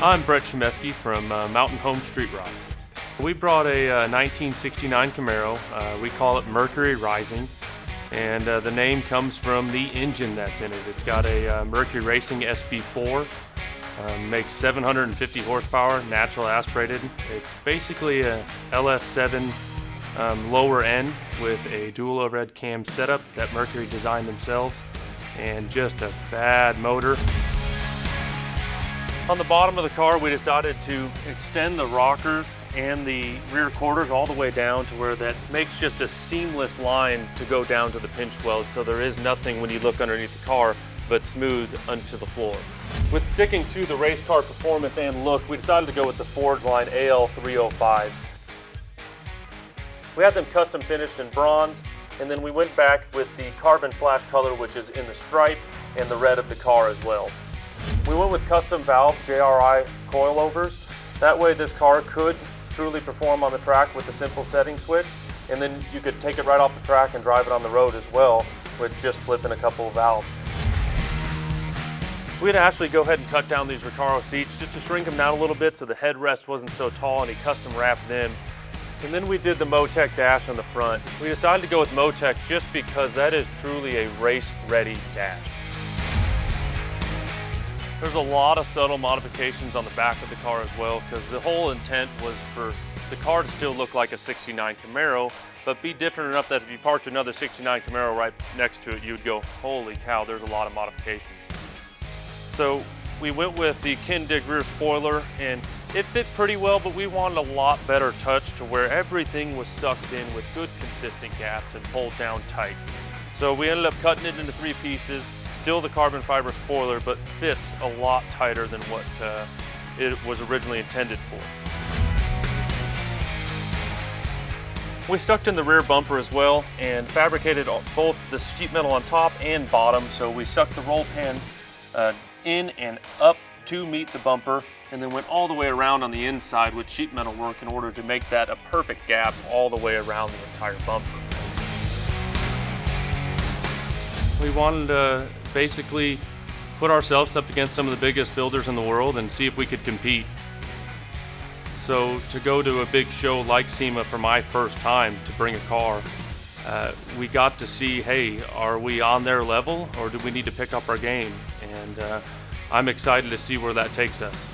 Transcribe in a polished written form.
I'm Brett Schmeski from Mountain Home Street Rods. We brought a 1969 Camaro. We call it Mercury Rising, and the name comes from the engine that's in it. It's got a Mercury Racing SB4, makes 750 horsepower, natural aspirated. It's basically a LS7 lower end with a dual overhead cam setup that Mercury designed themselves, and just a bad motor. On the bottom of the car, we decided to extend the rockers and the rear quarters all the way down to where that makes just a seamless line to go down to the pinch weld, so there is nothing when you look underneath the car but smooth onto the floor. With sticking to the race car performance and look, we decided to go with the Forgeline AL305. We had them custom finished in bronze, and then we went back with the carbon flash color, which is in the stripe and the red of the car as well. We went with custom valve JRI coilovers. That way this car could truly perform on the track with a simple setting switch, and then you could take it right off the track and drive it on the road as well with just flipping a couple of valves. We had to actually go ahead and cut down these RECARO seats just to shrink them down a little bit so the headrest wasn't so tall, and he custom wrapped them. And then we did the MOTEC dash on the front. We decided to go with MOTEC just because that is truly a race-ready dash. There's a lot of subtle modifications on the back of the car as well, because the whole intent was for the car to still look like a 69 Camaro, but be different enough that if you parked another 69 Camaro right next to it, you'd go, holy cow, there's a lot of modifications. So we went with the Kindig rear spoiler, and it fit pretty well, but we wanted a lot better touch to where everything was sucked in with good consistent gaps and pulled down tight. So we ended up cutting it into 3 pieces. Still the carbon fiber spoiler, but fits a lot tighter than what it was originally intended for. We stuck in the rear bumper as well and fabricated both the sheet metal on top and bottom. So we sucked the roll pan in and up to meet the bumper, and then went all the way around on the inside with sheet metal work in order to make that a perfect gap all the way around the entire bumper. We wanted to basically put ourselves up against some of the biggest builders in the world and see if we could compete. So to go to a big show like SEMA for my first time to bring a car, we got to see, hey, are we on their level or do we need to pick up our game? And I'm excited to see where that takes us.